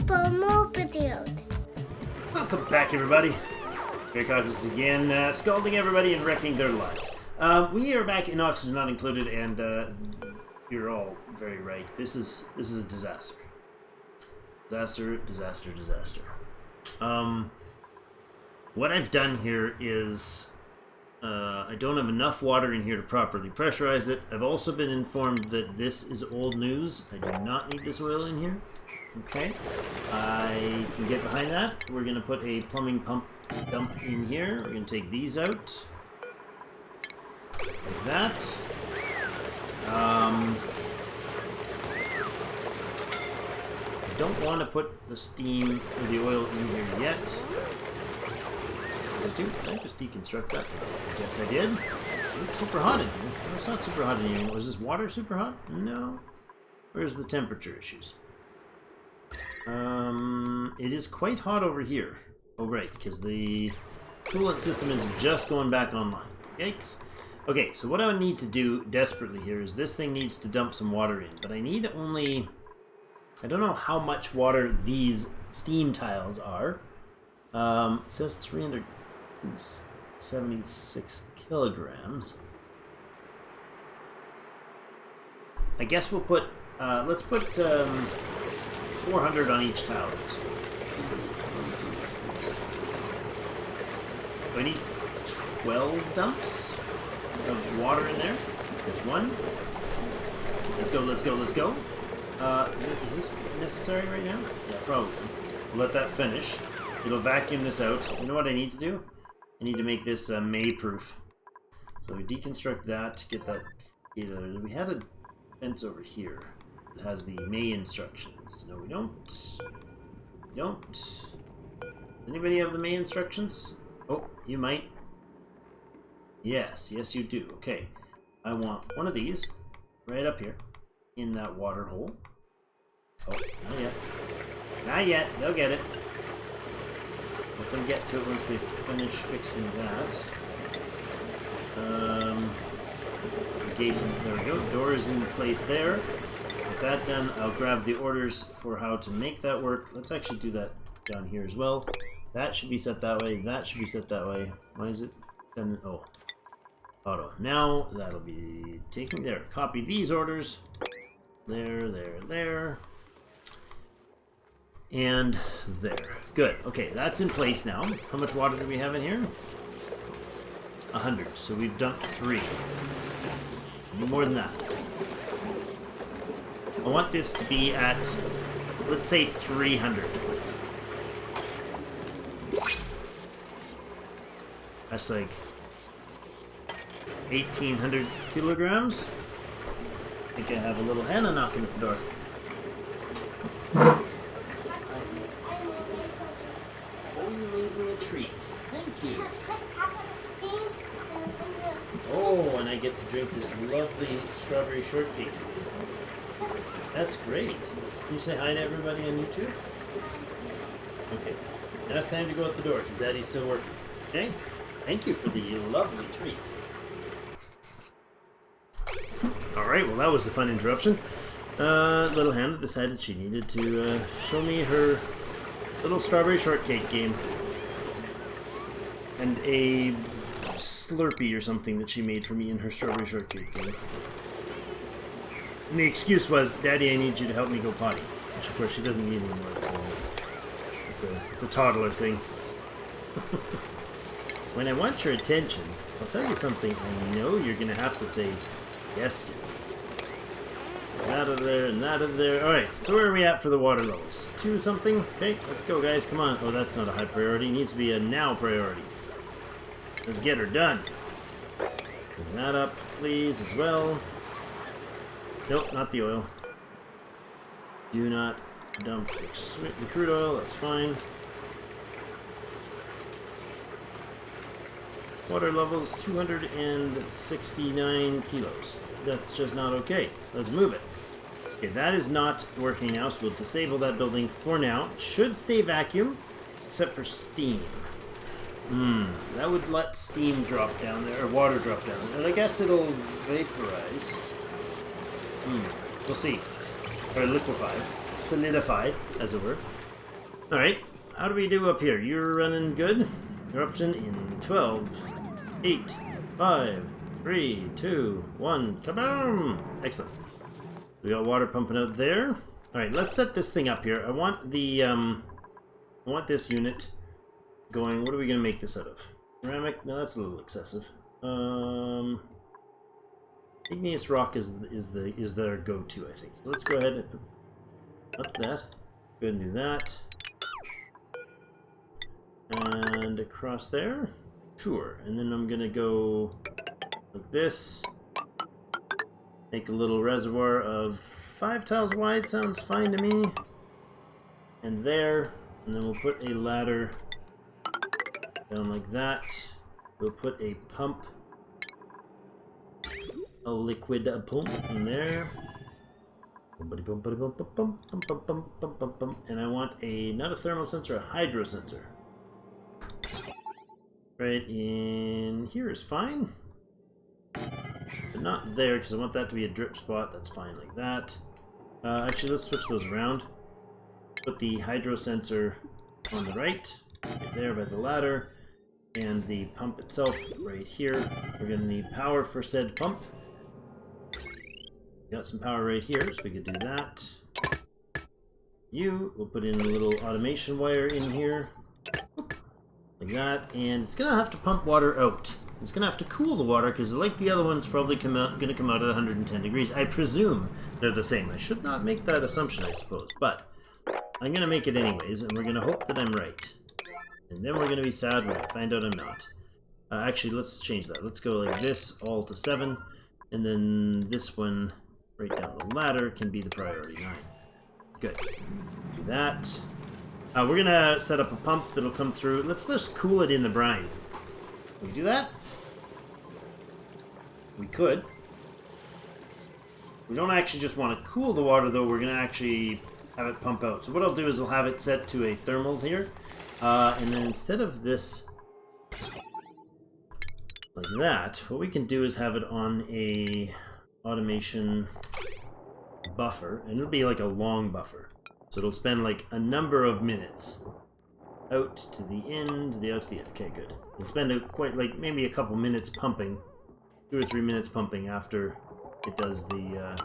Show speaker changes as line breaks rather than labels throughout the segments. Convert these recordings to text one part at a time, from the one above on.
for more videos.
Welcome back, everybody. Great Hawkins began scalding everybody and wrecking their lives. We are back in Oxygen Not Included, and you're all very right. This is a disaster. Disaster. What I've done here is I don't have enough water in here to properly pressurize it. I've also been informed that this is old news. I do not need this oil in here. Okay, I can get behind that. We're going to put a plumbing pump dump in here. We're going to take these out. Like that. I don't want to put the steam or the oil in here yet. Did I just deconstruct that? I guess I did. Is it super hot in here? No, it's not super hot in here. Was this water super hot? No. Where's the temperature issues? It is quite hot over here. Oh, right, because the coolant system is just going back online. Yikes. Okay, so what I would need to do desperately here is this thing needs to dump some water in, but I need only... I don't know how much water these steam tiles are. It says 376 kilograms. I guess we'll put, let's put 400 on each tile. Do I need 12 dumps of water in there? There's one. Let's go. Is this necessary right now? Yeah, probably. We'll let that finish. It'll vacuum this out. You know what I need to do? I need to make this May-proof. So we deconstruct that, get that... we had a fence over here that has the May instructions. No, we don't. We don't. Does anybody have the May instructions? Oh, you might. Yes, you do. Okay. I want one of these right up here in that water hole. Oh, not yet. Not yet. They'll get it. Let them get to it once they finish fixing that. Gate, there we go. Doors in place there. With that done, I'll grab the orders for how to make that work. Let's actually do that down here as well. That should be set that way. That should be set that way. Why is it done? Oh, auto. Now that'll be taken there. Copy these orders. There. And there. Good. Okay, that's in place now. How much water do we have in here? 100. So we've dumped 3. More than that. I want this to be at, let's say, 300. That's like 1,800 kilograms. I think I have a little Hannah knocking at the door. You. Oh, and I get to drink this lovely strawberry shortcake. That's great. Can you say hi to everybody on YouTube? Okay. Now it's time to go out the door because Daddy's still working. Okay? Thank you for the lovely treat. Alright, well that was a fun interruption. Little Hannah decided she needed to show me her little strawberry shortcake game. And a Slurpee or something that she made for me in her strawberry shortcake game. And the excuse was, Daddy, I need you to help me go potty. Which of course she doesn't need anymore, so it's a toddler thing. When I want your attention, I'll tell you something I know you're going to have to say yes to. So that over there and that over there. Alright, so where are we at for the water levels? 2 something? Okay, let's go guys, come on. Oh, that's not a high priority. It needs to be a now priority. Let's get her done. Bring that up, please, as well. Nope, not the oil. Do not dump the crude oil, that's fine. Water levels 269 kilos. That's just not okay. Let's move it. Okay, that is not working now, so we'll disable that building for now. It should stay vacuum, except for steam. That would let steam drop down there, or water drop down. And I guess it'll vaporize. We'll see. Or liquefy. Solidify, as it were. Alright, how do we do up here? You're running good. Eruption in 12, 8, 5, 3, 2, 1. Kaboom! Excellent. We got water pumping out there. Alright, let's set this thing up here. I want the, I want this unit going. What are we going to make this out of? Ceramic? No, that's a little excessive. Igneous rock is their go-to, I think. So let's go ahead and up that. Go ahead and do that. And across there? Sure. And then I'm gonna go like this. Make a little reservoir of 5 tiles wide, sounds fine to me. And there. And then we'll put a ladder down like that. We'll put a pump. A liquid pump in there. And I want a, not a thermal sensor, a hydro sensor. Right in here is fine. But not there, because I want that to be a drip spot. That's fine like that. Actually, let's switch those around. Put the hydro sensor on the right, right there by the ladder. And the pump itself right here. We're going to need power for said pump. Got some power right here, so we could do that. We'll put in a little automation wire in here. Like that. And it's going to have to pump water out. It's going to have to cool the water, because like the other one's probably going to come out at 110 degrees. I presume they're the same. I should not make that assumption, I suppose. But I'm going to make it anyways, and we're going to hope that I'm right. And then we're going to be sad when I find out I'm not. Actually, let's change that. Let's go like this, all to 7. And then this one, right down the ladder, can be the priority 9. Good. Do that. We're going to set up a pump that'll come through. Let's just cool it in the brine. Can we do that? We could. We don't actually just want to cool the water, though. We're going to actually have it pump out. So what I'll do is I'll have it set to a thermal here. And then instead of this like that, what we can do is have it on a automation buffer, and it'll be like a long buffer. So it'll spend like a number of minutes out to the end, out to the end. Okay, good. It'll spend quite like maybe a couple minutes pumping, 2 or 3 minutes pumping after it does the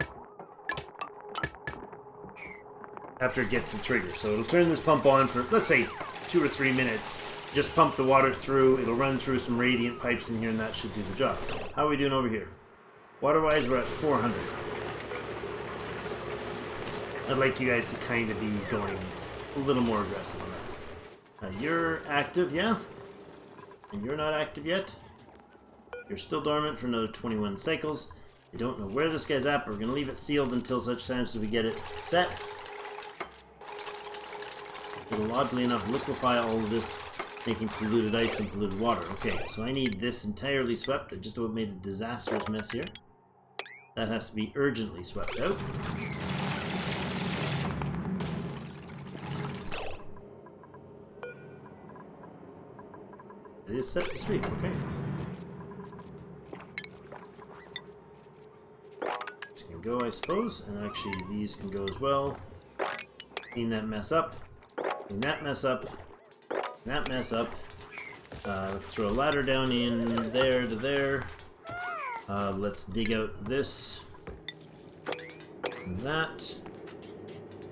after it gets the trigger. So it'll turn this pump on for, let's say, 2 or 3 minutes. Just pump the water through. It'll run through some radiant pipes in here, and that should do the job. How are we doing over here? Water-wise, we're at 400. I'd like you guys to kind of be going a little more aggressive on that. You're active, yeah? And you're not active yet? You're still dormant for another 21 cycles. I don't know where this guy's at, but we're going to leave it sealed until such time as we get it set. It'll oddly enough liquefy all of this, making polluted ice and polluted water. Okay, so I need this entirely swept. I just about made a disastrous mess here. That has to be urgently swept out. It is set to sweep, okay. This can go, I suppose, and actually these can go as well. Clean that mess up. Clean that mess up. That mess up. Let's throw a ladder down in there to there. Let's dig out this. And that.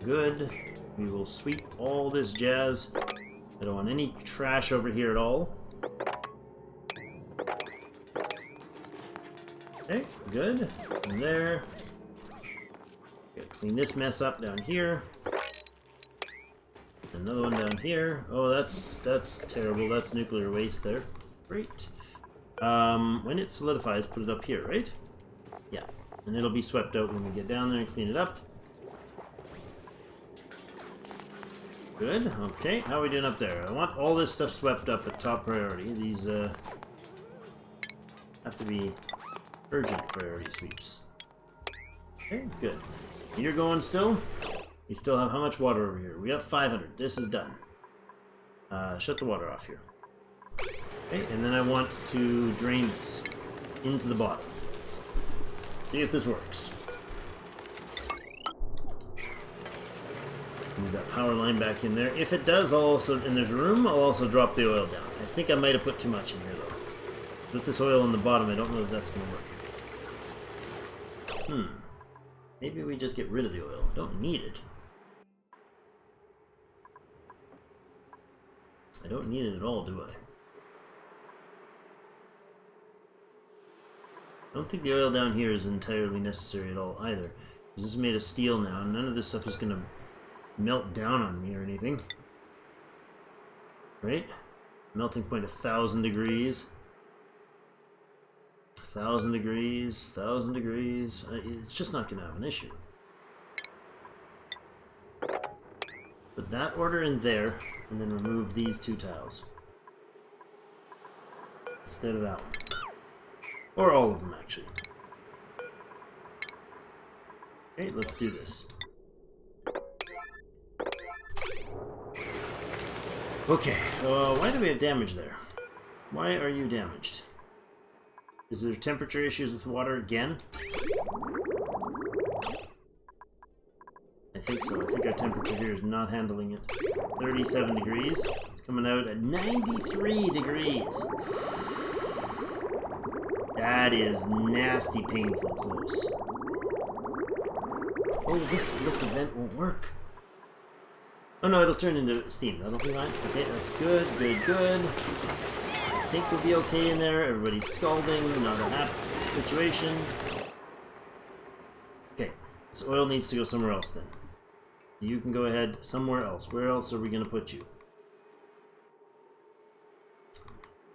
Good. We will sweep all this jazz. I don't want any trash over here at all. Okay, good. And there. Gotta clean this mess up down here. Another one down here. Oh, that's terrible. That's nuclear waste there. Great. When it solidifies, put it up here, right? Yeah. And it'll be swept out when we get down there and clean it up. Good. Okay. How are we doing up there? I want all this stuff swept up at top priority. These have to be urgent priority sweeps. Okay, good. You're going still? We still have how much water over here? We have 500. This is done. Shut the water off here. Okay, and then I want to drain this into the bottom. See if this works. Move that power line back in there. If it does, I'll also, and there's room, I'll also drop the oil down. I think I might have put too much in here though. With this oil on the bottom, I don't know if that's going to work. Maybe we just get rid of the oil. Don't need it. I don't need it at all, do I? I don't think the oil down here is entirely necessary at all either. This is made of steel now, and none of this stuff is going to melt down on me or anything. Right? Melting point 1,000 degrees. 1,000 degrees, 1,000 degrees. It's just not going to have an issue. Put that order in there, and then remove these 2 tiles. Instead of that one. Or all of them, actually. Okay, let's do this. Okay, why do we have damage there? Why are you damaged? Is there temperature issues with water again? I think so. I think our temperature here is not handling it. 37 degrees. It's coming out at 93 degrees. That is nasty, painful close. Oh, this lift vent won't work. Oh no, it'll turn into steam. That'll be fine. Okay, that's good, good, good. I think we'll be okay in there. Everybody's scalding, not a happy situation. Okay, this oil needs to go somewhere else then. You can go ahead somewhere else. Where else are we going to put you?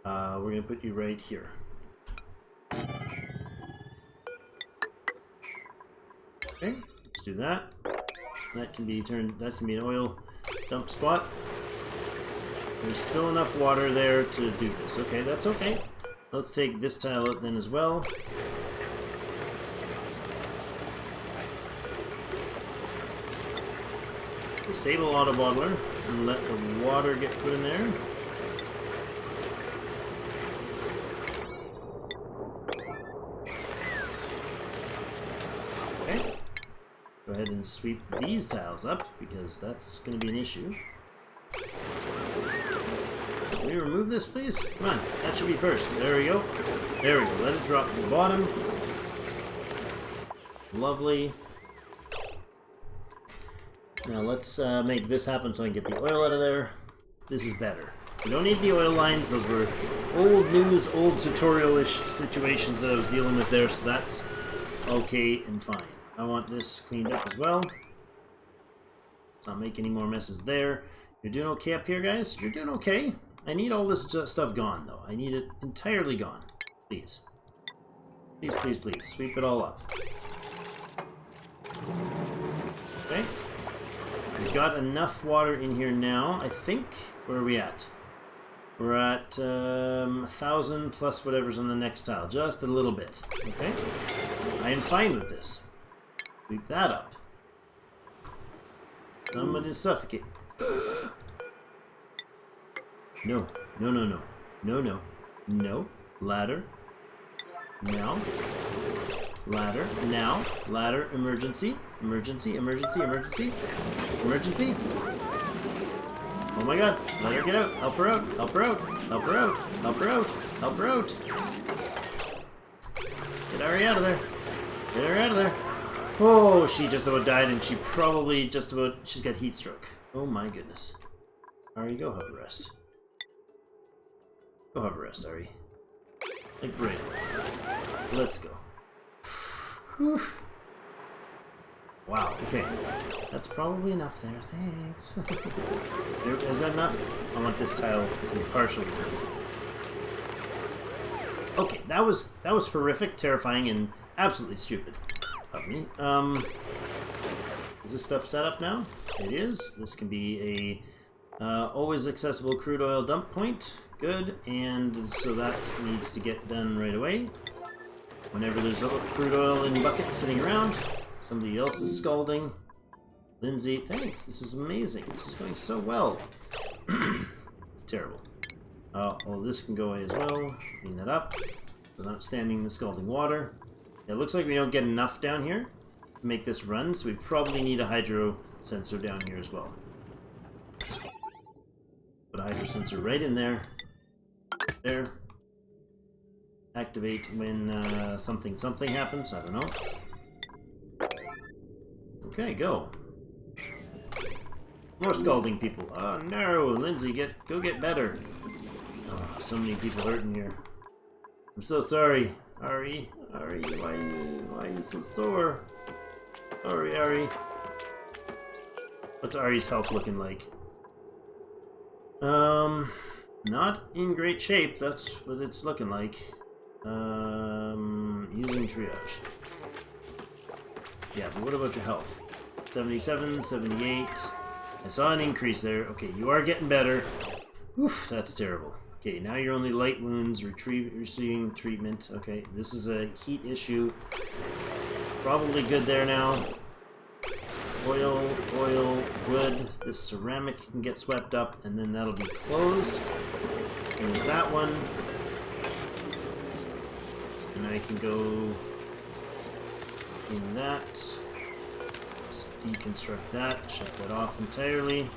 We're going to put you right here. Okay, let's do that. That can be turned. That can be an oil dump spot. There's still enough water there to do this. Okay, that's okay. Let's take this tile out then as well. Disable auto bottler and let the water get put in there. Okay. Go ahead and sweep these tiles up because that's going to be an issue. Can we remove this, please? Come on, that should be first. There we go. There we go. Let it drop to the bottom. Lovely. Now let's make this happen so I can get the oil out of there. This is better. We don't need the oil lines. Those were old news, old tutorial-ish situations that I was dealing with there, so that's okay and fine. I want this cleaned up as well. Let's not make any more messes there. You're doing okay up here, guys? You're doing okay. I need all this stuff gone, though. I need it entirely gone. Please. Please, please, please. Sweep it all up. Okay. We've got enough water in here now, I think. Where are we at? We're at 1,000 plus whatever's on the next tile. Just a little bit. Okay? I am fine with this. Sweep that up. Somebody suffocate. No. No, no, no. No, no. No. Ladder. Now. Ladder. Now. Ladder. Emergency. Emergency. Emergency. Emergency. Emergency. Oh my god. Let her get out. Help her out. Help her out. Help her out. Help her out. Help her out. Get her out of there. Get her out of there. Oh, she just about died and she probably just about... She's got heat stroke. Oh my goodness. Ari, go have a rest. Go have a rest, Ari. Like, right. Let's go. Whew. Wow, okay. That's probably enough there. Thanks. Is that enough? I want this tile to be partially filled. Okay, that was horrific, terrifying, and absolutely stupid of me. Is this stuff set up now? It is. This can be a always accessible crude oil dump point. Good, and so that needs to get done right away. Whenever there's crude oil in buckets sitting around, somebody else is scalding. Lindsay, thanks. This is amazing. This is going so well. Terrible. Well, this can go away as well. Clean that up. We're not standing in the scalding water. It looks like we don't get enough down here. to make this run, so we probably need a hydro sensor down here as well. Put a hydro sensor right in there. There. Activate when something happens. I don't know. Okay, go. More scalding people. Oh no, Lindsay, go get better. Oh, so many people hurting here. I'm so sorry, Ari. Ari, why are you so sore? Sorry, Ari. What's Ari's health looking like? Not in great shape. That's what it's looking like. Using triage. Yeah, but what about your health? 77, 78. I saw an increase there. Okay, you are getting better. Oof, that's terrible. Okay, now you're only light wounds, receiving treatment. Okay, this is a heat issue. Probably good there now. Oil, wood. This ceramic can get swept up, and then that'll be closed. There's that one. And I can go in that. Let's deconstruct that, shut that off entirely.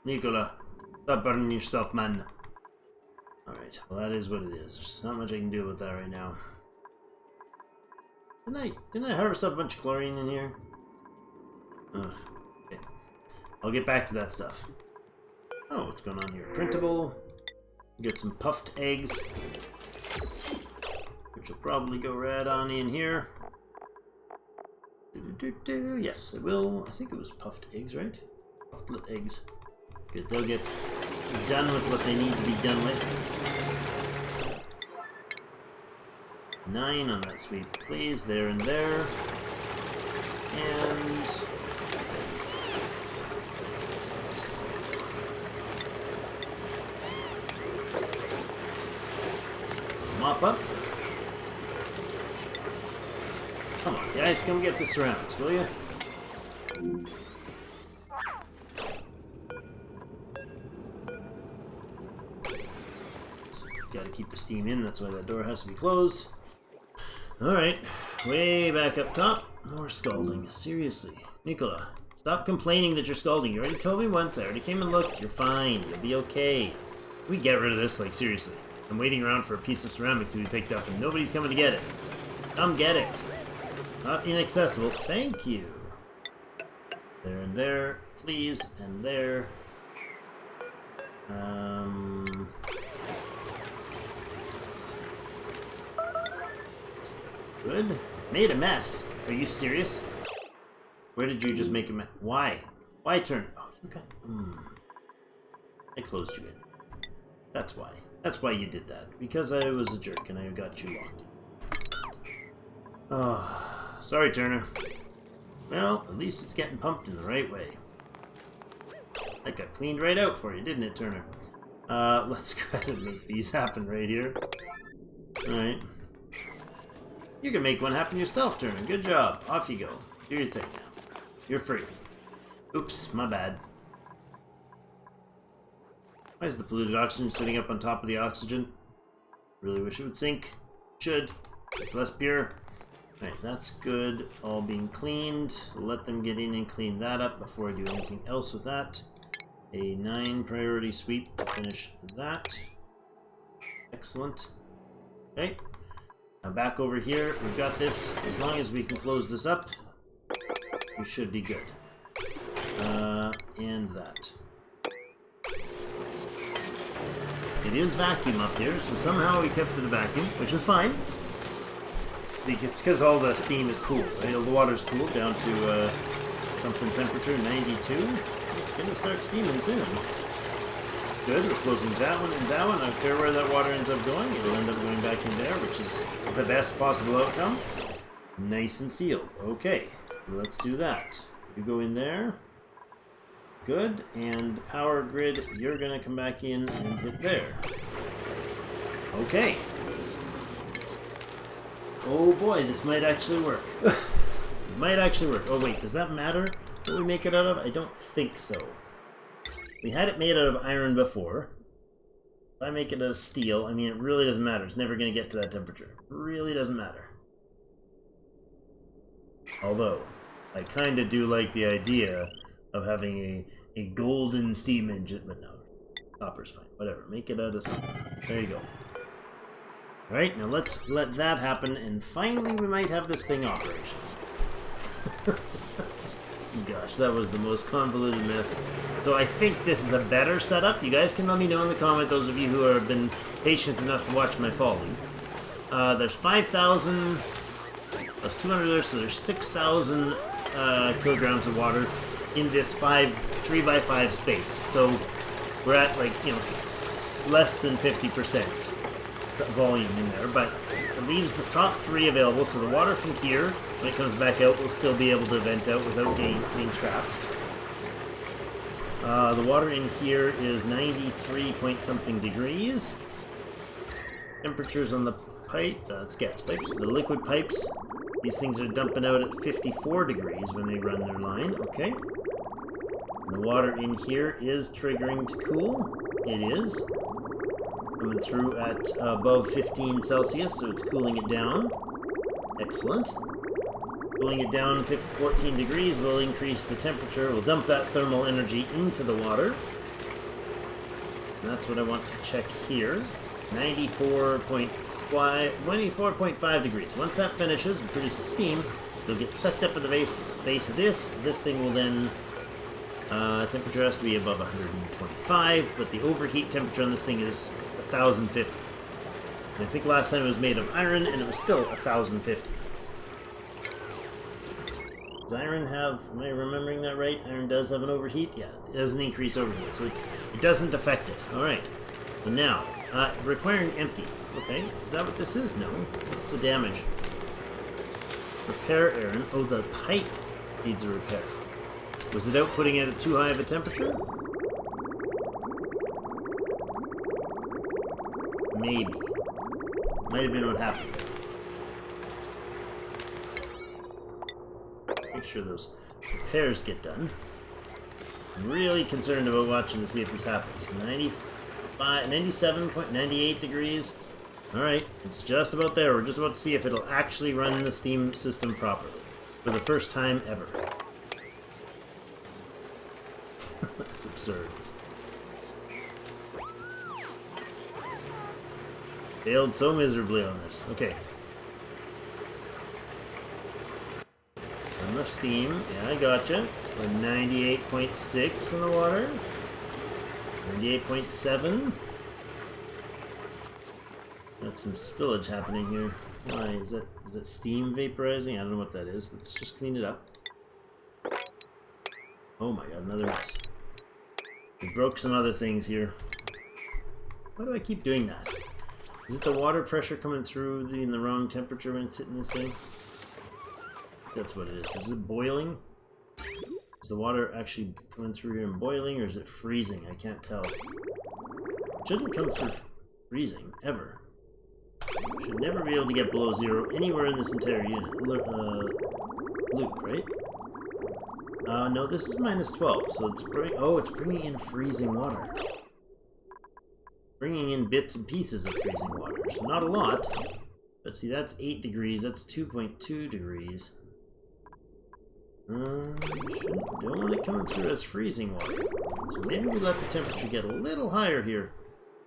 Nicola, stop burning yourself, man. Alright, well that is what it is. There's not much I can do about that right now. Didn't I harvest up a bunch of chlorine in here? Ugh. Okay. I'll get back to that stuff. Oh, what's going on here? Printable. Get some puffed eggs. Which will probably go right on in here. Yes, it will. I think it was puffed eggs, right? Puffed eggs. Good, they'll get done with what they need to be done with. 9 on that sweep, please. There and there. And... mop up. Come on, guys, come get the ceramics, will you? Gotta keep the steam in, that's why that door has to be closed. Alright, way back up top. More scalding, seriously. Nicola, stop complaining that you're scalding. You already told me once, I already came and looked. You're fine, you'll be okay. We get rid of this, like, seriously. I'm waiting around for a piece of ceramic to be picked up and nobody's coming to get it. Come get it. Not inaccessible. Thank you. There and there, please, and there. Good. Made a mess. Are you serious? Where did you just make a mess? Why? Why turn? Oh, you got... I closed you in. That's why. That's why you did that. Because I was a jerk and I got you locked. Oh, sorry, Turner. Well, at least it's getting pumped in the right way. That got cleaned right out for you, didn't it, Turner? Let's go ahead and make these happen right here. Alright. You can make one happen yourself, Turner. Good job. Off you go. Do your thing now. You're free. Oops, my bad. Why is the polluted oxygen sitting up on top of the oxygen? Really wish it would sink. Should. It's less pure. Alright, that's good. All being cleaned. Let them get in and clean that up before I do anything else with that. A 9 priority sweep to finish that. Excellent. Okay. Now back over here. We've got this. As long as we can close this up, we should be good. And that. It is vacuum up here, so somehow we kept it a vacuum, which is fine. It's because all the steam is cooled. Right? The water's cooled down to something temperature, 92. It's going to start steaming soon. Good, we're closing that one and that one. I don't care where that water ends up going. It'll end up going back in there, which is the best possible outcome. Nice and sealed. Okay, let's do that. You go in there. Good, and power grid, you're going to come back in and hit there. Okay. Oh boy, this might actually work. It might actually work. Oh wait, does that matter what we make it out of? I don't think so. We had it made out of iron before. If I make it a steel, I mean, it really doesn't matter. It's never going to get to that temperature. It really doesn't matter. Although, I kind of do like the idea of having a golden steam engine, but no, copper's fine. Whatever, make it out of... There you go. Alright, now let's let that happen, and finally we might have this thing operational. Gosh, that was the most convoluted mess. So I think this is a better setup. You guys can let me know in the comment, those of you who have been patient enough to watch my folly. There's 5,000 plus 200 there, so there's 6,000 kilograms of water in this 3x5 space. So we're at, like, you know, less than 50% volume in there, but it leaves the top 3 available, so the water from here, when it comes back out, will still be able to vent out without being trapped. The water in here is 93 point something degrees. Temperatures on the pipe, that's gas pipes. The liquid pipes, these things are dumping out at 54 degrees when they run their line, okay. And the water in here is triggering to cool. It is. Coming through at above 15 Celsius, so it's cooling it down. Excellent. Cooling it down 14 degrees will increase the temperature. We'll dump that thermal energy into the water. And that's what I want to check here. 94.5 degrees. Once that finishes and produces steam, it'll get sucked up at the base of this. This thing will then... temperature has to be above 125, but the overheat temperature on this thing is 1,050. And I think last time it was made of iron, and it was still 1,050. Does iron have, am I remembering that right? Iron does have an overheat? Yeah, it has an increased overheat, so it doesn't affect it. Alright, so now, requiring empty. Okay, is that what this is? No. What's the damage? Repair Aaron. Oh, the pipe needs a repair. Was it outputting at too high of a temperature? Maybe. Might have been what happened. Make sure those repairs get done. I'm really concerned about watching to see if this happens. 97.98 degrees. Alright, it's just about there. We're just about to see if it'll actually run the steam system properly. For the first time ever. That's absurd. Failed so miserably on this. Okay. Enough steam. Yeah, I gotcha. We're 98.6 in the water. 98.7. Got some spillage happening here. Why? Is it steam vaporizing? I don't know what that is. Let's just clean it up. Oh my god, another mess. We broke some other things here. Why do I keep doing that? Is it the water pressure coming through in the wrong temperature when it's hitting this thing? That's what it is. Is it boiling? Is the water actually coming through here and boiling, or is it freezing? I can't tell. It shouldn't come through freezing, ever. Should never be able to get below 0 anywhere in this entire unit. Luke, right? No, this is minus 12, so it's it's bringing in freezing water. Bringing in bits and pieces of freezing water. So not a lot, but see, that's 8 degrees, that's 2.2 degrees. Don't want it coming through as freezing water. So maybe we let the temperature get a little higher here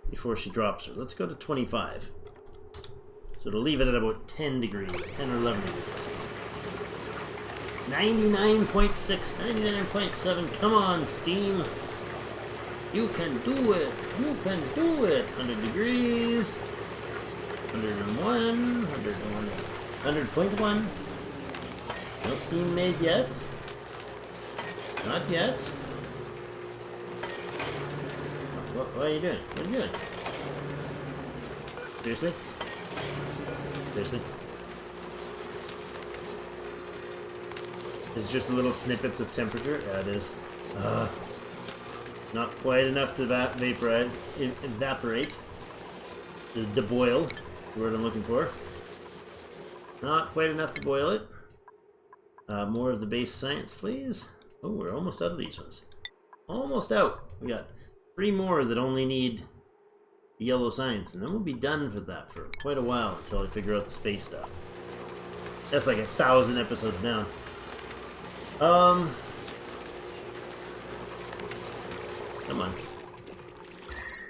before she drops her. Let's go to 25. So it'll leave it at about 10 degrees, 10 or 11 degrees. 99.6, 99.7, come on, steam. You can do it, you can do it. 100 degrees, 101, 101, 100.1. No steam made yet. Not yet. What are you doing? What are you doing? Seriously? Seriously? It's just little snippets of temperature? Yeah, it is. Not quite enough to evaporate. Just deboil, the word I'm looking for. Not quite enough to boil it. More of the base science, please. Oh, we're almost out of these ones. Almost out. We got 3 more that only need the yellow science, and then we'll be done for that for quite a while until I figure out the space stuff. That's like 1,000 episodes down. Come on.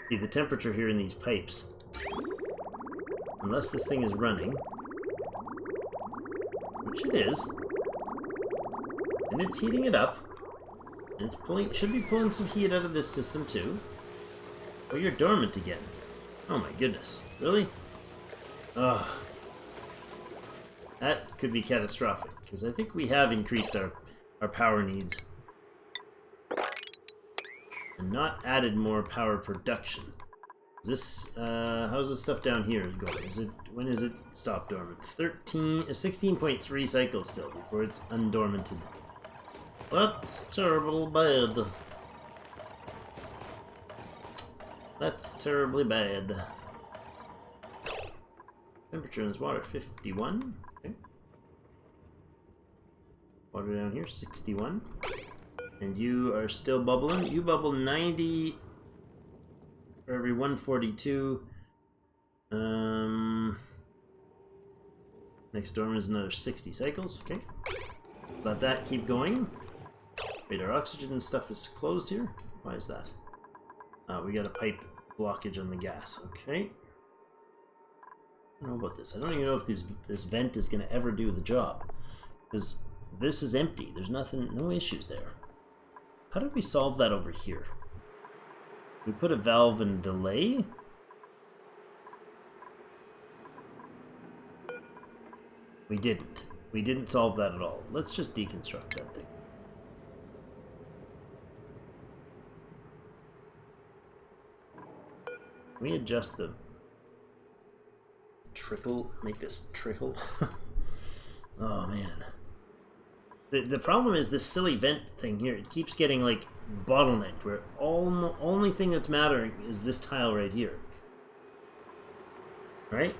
See, the temperature here in these pipes, unless this thing is running, which it is, and it's heating it up, and it's pulling, should be pulling some heat out of this system too. Oh, you're dormant again. Oh my goodness. Really? Ugh. That could be catastrophic, because I think we have increased our power needs. And not added more power production. This, how's this stuff down here going? Is it, when is it stopped dormant? 16.3 cycles still before it's undormanted. That's terrible bad. That's terribly bad. Temperature in this water, 51. Okay. Water down here, 61. And you are still bubbling. You bubble 90 for every 142. Next dormant is another 60 cycles. Okay. Let that keep going. Wait, our oxygen stuff is closed here? Why is that? We got a pipe blockage on the gas. Okay. I don't know about this. I don't even know if this vent is going to ever do the job. Because this is empty. There's nothing, no issues there. How did we solve that over here? We put a valve and delay? We didn't. We didn't solve that at all. Let's just deconstruct that thing. Can we adjust the trickle? Make this trickle? Oh man. The problem is this silly vent thing here. It keeps getting like bottlenecked where only thing that's mattering is this tile right here. Right?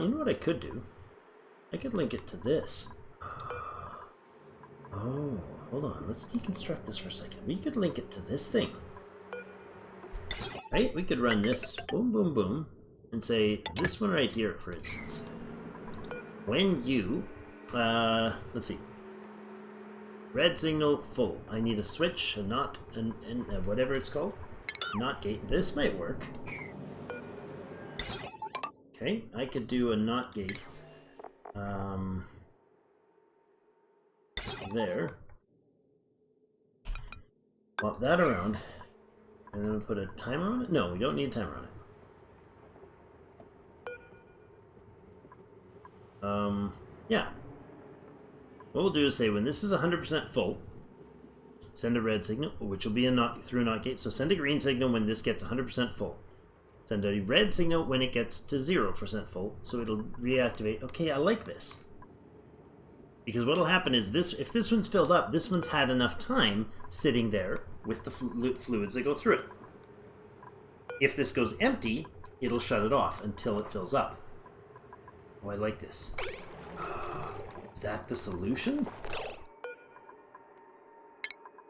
You know what I could do? I could link it to this. Oh, hold on. Let's deconstruct this for a second. We could link it to this thing. Right? We could run this, boom, boom, boom, and say this one right here, for instance. When you, let's see. Red signal full. I need a switch, a not, and whatever it's called. Not gate. This might work. Okay, I could do a not gate. There. Pop that around. And then we put a timer on it? No, we don't need a timer on it. Yeah. What we'll do is say when this is 100% full, send a red signal, which will be a not through a not gate. So send a green signal when this gets 100% full. Send a red signal when it gets to 0% full, so it'll reactivate. Okay, I like this. Because what'll happen is this: if this one's filled up, this one's had enough time sitting there with the fluids that go through it. If this goes empty, it'll shut it off until it fills up. Oh, I like this. Is that the solution?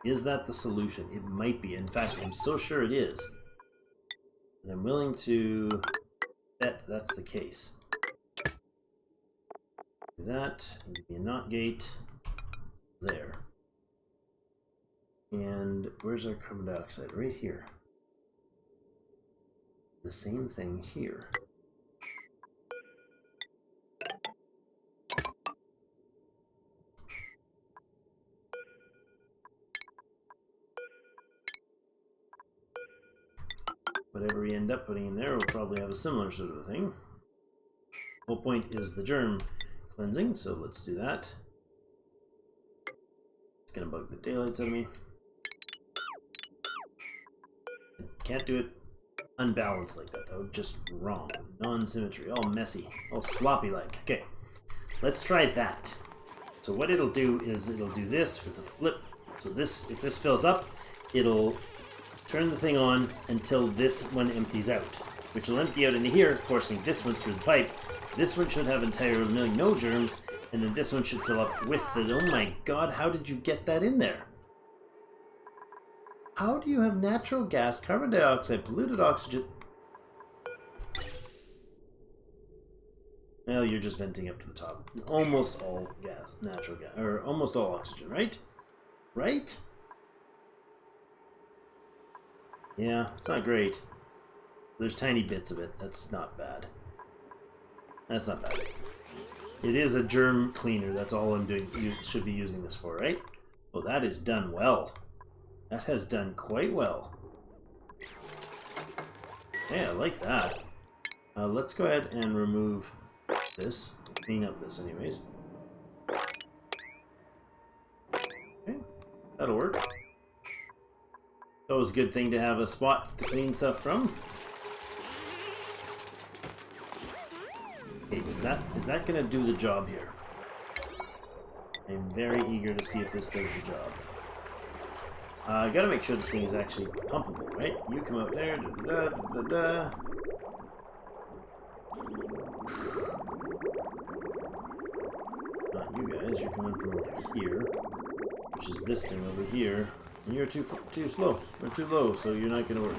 Is that the solution? It might be. In fact, I'm so sure it is. And I'm willing to bet that's the case. Do that, and give me a not gate there. And where's our carbon dioxide? Right here. The same thing here. Whatever we end up putting in there will probably have a similar sort of a thing. The whole point is the germ cleansing, so let's do that. It's gonna bug the daylights out of me. Can't do it unbalanced like that though, just wrong. Non-symmetry, all messy, all sloppy like. Okay, let's try that. So what it'll do is it'll do this with a flip. So this, if this fills up, it'll turn the thing on until this one empties out, which will empty out into here, forcing this one through the pipe, This one should have entirely no germs, and then this one should fill up with it. Oh my god, how did you get that in there? How do you have natural gas, carbon dioxide, polluted oxygen? Well, you're just venting up to the top. Almost all gas, natural gas, or almost all oxygen, right? Right? Yeah, it's not great. There's tiny bits of it. That's not bad. That's not bad. It is a germ cleaner. That's all I'm doing. You should be using this for, right? Well, that is done well. That has done quite well. Yeah, I like that. Let's go ahead and remove this. Clean up this anyways. Okay, that'll work. It's always a good thing to have a spot to clean stuff from. Okay, is that gonna do the job here? I'm very eager to see if this does the job. I gotta make sure this thing is actually pumpable, right? You come out there, da da da da da. Not you guys, you're coming from over here, which is this thing over here. And you're too slow, or too low, so you're not gonna work.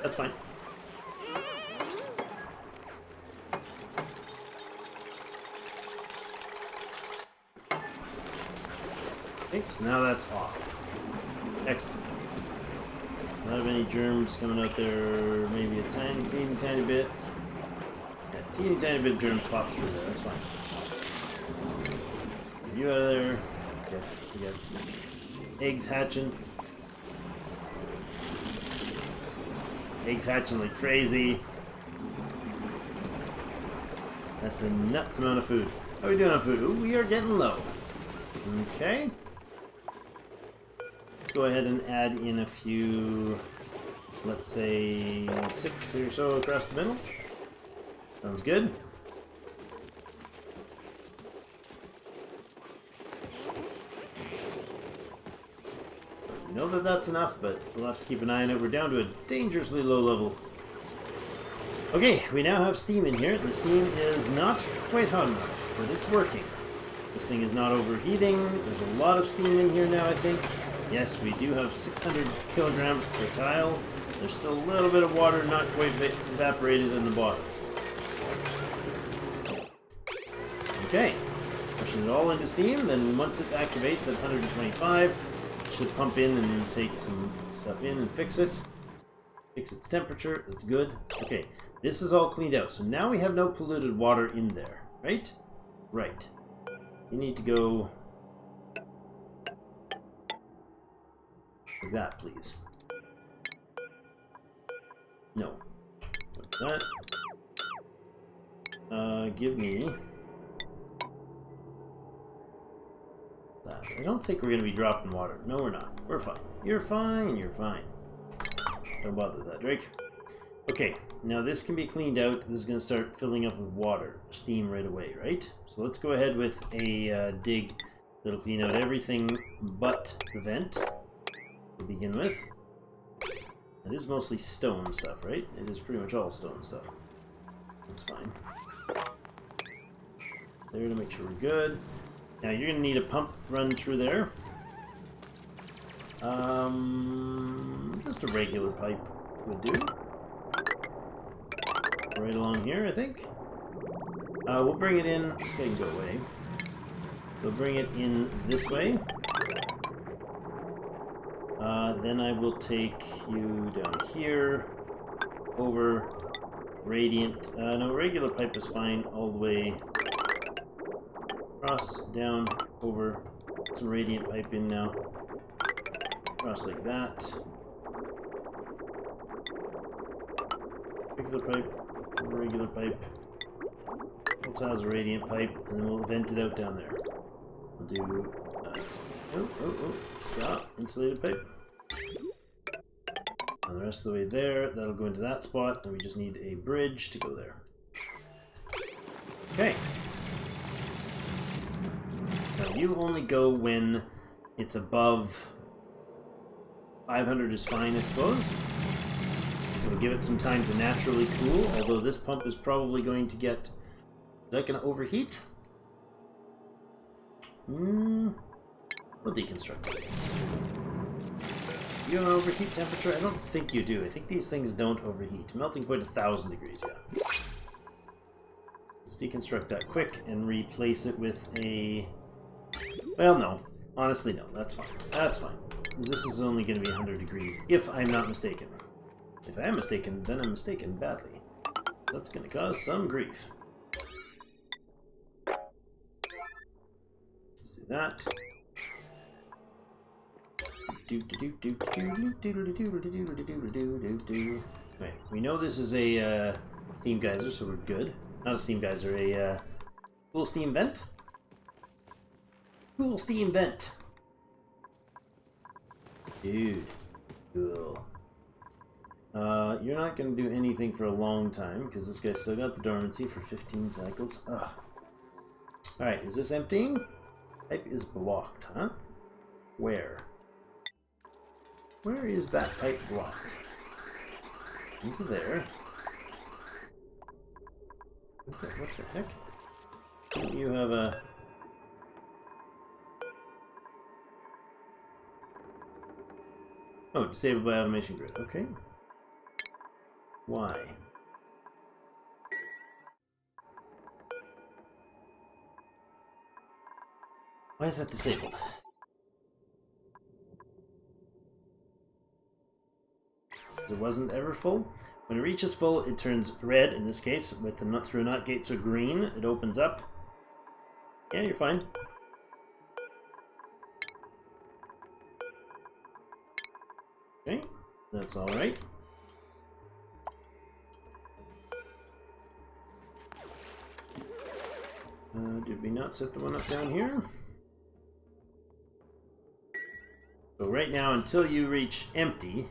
That's fine. Okay, so now that's off. Excellent. Not have any germs coming out there. Maybe a teeny bit. Yeah, teeny bit of germs pop through there. That's fine. Get you out of there. Okay, we got eggs hatching. Eggs hatching like crazy. That's a nuts amount of food. How are we doing on food? Ooh, we are getting low. Okay. Go ahead and add in a few, let's say 6 or so across the middle. Sounds good. I know that that's enough, but we'll have to keep an eye on it. We're down to a dangerously low level. Okay, we now have steam in here. The steam is not quite hot enough, but it's working. This thing is not overheating. There's a lot of steam in here now, I think. Yes, we do have 600 kilograms per tile. There's still a little bit of water not quite evaporated in the bottom. Okay, pushing it all into steam, then once it activates at 125, it should pump in and take some stuff in and fix it. Fix its temperature, that's good. Okay, this is all cleaned out, so now we have no polluted water in there, right? Right. You need to go like that, please. No. Like that. Give me that. I don't think we're going to be dropping water. No, we're not. We're fine. You're fine. You're fine. Don't bother with that, Drake. Okay, now this can be cleaned out. This is going to start filling up with water, steam right away, right? So let's go ahead with a dig that'll clean out everything but the vent to begin with. It is mostly stone stuff, right? It is pretty much all stone stuff. That's fine. There to make sure we're good. Now you're going to need a pump run through there. Just a regular pipe would do. Right along here, I think. We'll bring it in. This guy can go away. We'll bring it in this way. Then I will take you down here, over radiant. No, regular pipe is fine all the way across, down, over. Some radiant pipe in now. Across like that. Regular pipe, regular pipe. Tiles a radiant pipe, and then we'll vent it out down there. We'll do. Oh, stop. Insulated pipe. And the rest of the way there, that'll go into that spot, and we just need a bridge to go there. Okay. Now you only go when it's above 500 is fine, I suppose. It'll give it some time to naturally cool, although this pump is probably going to get that gonna overheat? We'll deconstruct it. You don't overheat temperature? I don't think you do. I think these things don't overheat. Melting point 1000 degrees, yeah. Let's deconstruct that quick and replace it with a... Well, no. Honestly, no. That's fine. That's fine. This is only going to be 100 degrees, if I'm not mistaken. If I am mistaken, then I'm mistaken badly. That's going to cause some grief. Let's do that. Right, we know this is a steam geyser, so we're good. Not a steam geyser, a cool steam vent. Cool steam vent. Dude, cool. You're not going to do anything for a long time, because this guy's still got the dormancy for 15 cycles. Ugh. Alright, is this emptying? Pipe is blocked, huh? Where? Where is that pipe blocked? Into there. What the heck? Don't you have a... Oh, disabled by automation grid. Okay. Why? Why is that disabled? It wasn't ever full. When it reaches full, it turns red. In this case, with the nut through nut gates are green. It opens up. Yeah, you're fine. Okay, that's all right. Did we not set the one up down here? So right now, until you reach empty,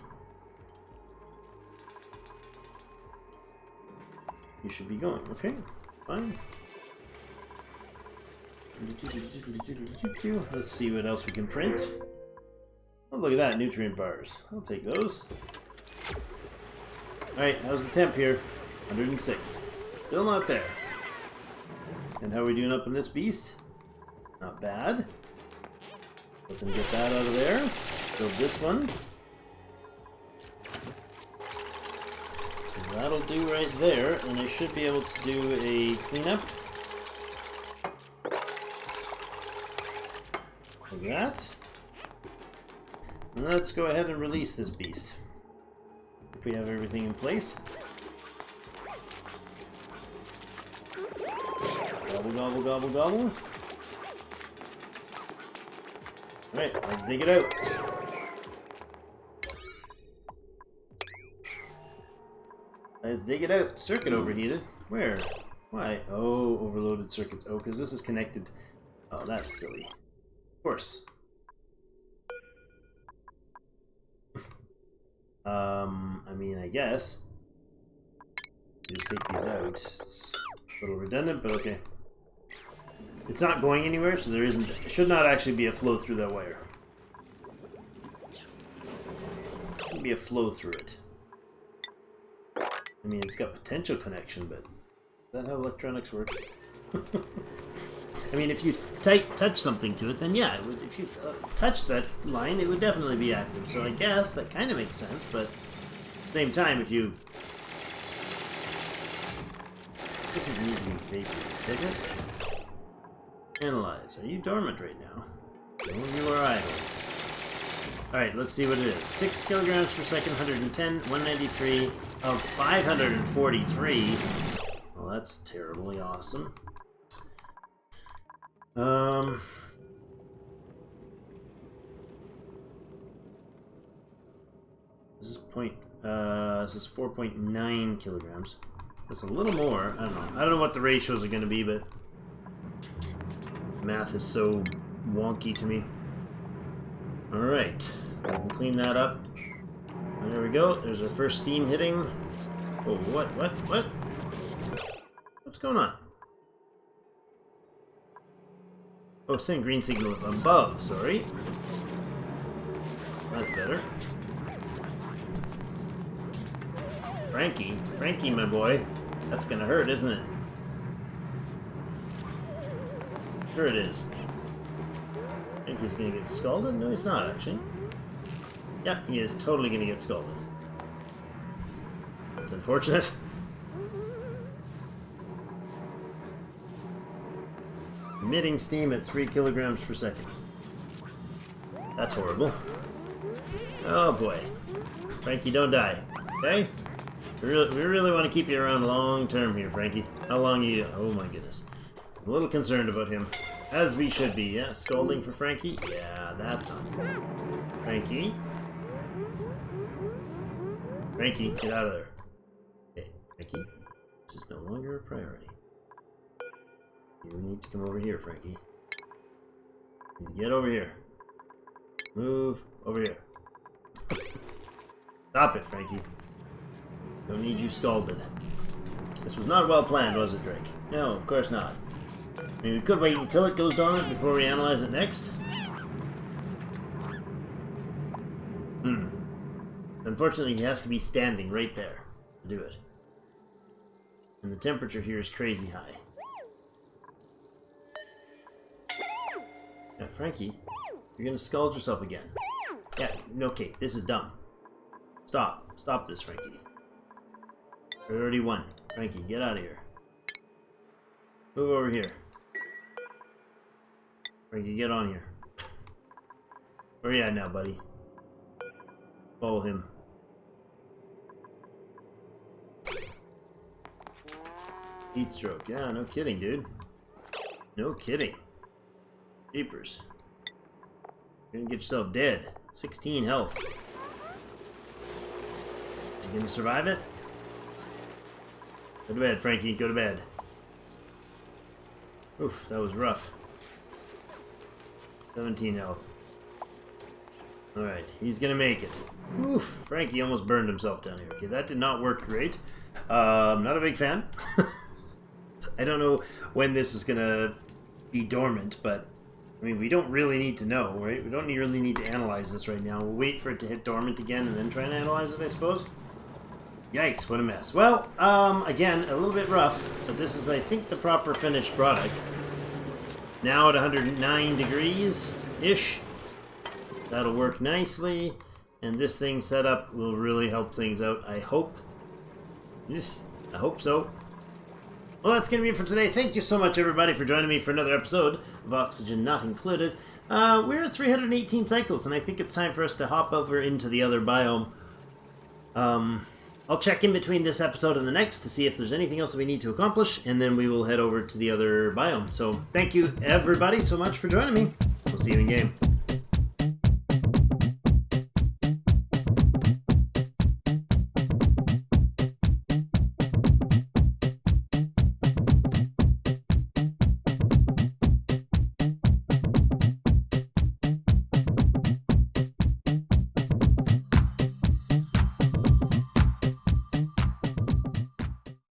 you should be going. Okay, fine. Let's see what else we can print. Oh, look at that, nutrient bars. I'll take those. Alright, how's the temp here? 106. Still not there. And how are we doing up in this beast? Not bad. Let them get that out of there. Build this one. And that'll do right there, and I should be able to do a cleanup. Like that. And let's go ahead and release this beast. If we have everything in place. Gobble, gobble, gobble, gobble. Alright, let's dig it out. Let's dig it out. Circuit overheated. Where? Why? Oh, overloaded circuit. Oh, because this is connected. Oh, that's silly. Of course. I mean, I guess. Just take these out. It's a little redundant, but okay. It's not going anywhere, so there isn't. It should not actually be a flow through that wire. Shouldn't be a flow through it. I mean, it's got potential connection, but is that how electronics work? I mean, if you touch something to it, then yeah, it would, if you touch that line, it would definitely be active. So I guess that kind of makes sense, but at the same time, if you... It doesn't need to be vapor, does it? Analyze. Are you dormant right now? No, you are idle. Alright, let's see what it is. 6 kilograms per second, 110, 193 of 543. Well, that's terribly awesome. This is 4.9 kilograms. That's a little more. I don't know. I don't know what the ratios are going to be, but math is so wonky to me. All right, we can clean that up. And there we go. There's our first steam hitting. Oh, what? What's going on? Oh, saying green signal above, sorry. That's better. Frankie, my boy. That's gonna hurt, isn't it? Sure it is. I think he's gonna get scalded. No, he's not, actually. Yeah, he is totally gonna get scalded. That's unfortunate. Emitting steam at 3 kilograms per second. That's horrible. Oh boy. Frankie, don't die. Okay? We really want to keep you around long term here, Frankie. How long are you... Oh my goodness. I'm a little concerned about him. As we should be, yeah? Scolding for Frankie? Yeah, that's on. Frankie? Frankie, get out of there. Okay, Frankie. This is no longer a priority. You need to come over here, Frankie. You need to get over here. Move over here. Stop it, Frankie. Don't need you scalded. This was not well planned, was it, Drake? No, of course not. I mean, we could wait until it goes dormant before we analyze it next. Unfortunately, he has to be standing right there to do it. And the temperature here is crazy high. Now, Frankie, you're gonna scald yourself again. Yeah, okay, this is dumb. Stop. Stop this, Frankie. We already won. Frankie, get out of here. Move over here. Frankie, get on here. Where are you at now, buddy? Follow him. Heat stroke. Yeah, no kidding, dude. No kidding. Jeepers. You're gonna get yourself dead. 16 health. Is he gonna survive it? Go to bed, Frankie. Go to bed. Oof, that was rough. 17 health. Alright, he's gonna make it. Oof, Frankie almost burned himself down here. Okay, that did not work great. Not a big fan. I don't know when this is gonna be dormant, but I mean, we don't really need to know, right? We don't really need to analyze this right now. We'll wait for it to hit dormant again and then try and analyze it, I suppose. Yikes, what a mess. Well, again, a little bit rough, but this is, I think, the proper finished product. Now at 109 degrees-ish. That'll work nicely, and this thing set up will really help things out, I hope. I hope so. Well, that's going to be it for today. Thank you so much, everybody, for joining me for another episode of Oxygen Not Included. We're at 318 cycles, and I think it's time for us to hop over into the other biome. I'll check in between this episode and the next to see if there's anything else that we need to accomplish, and then we will head over to the other biome. So, thank you, everybody, so much for joining me. We'll see you in game.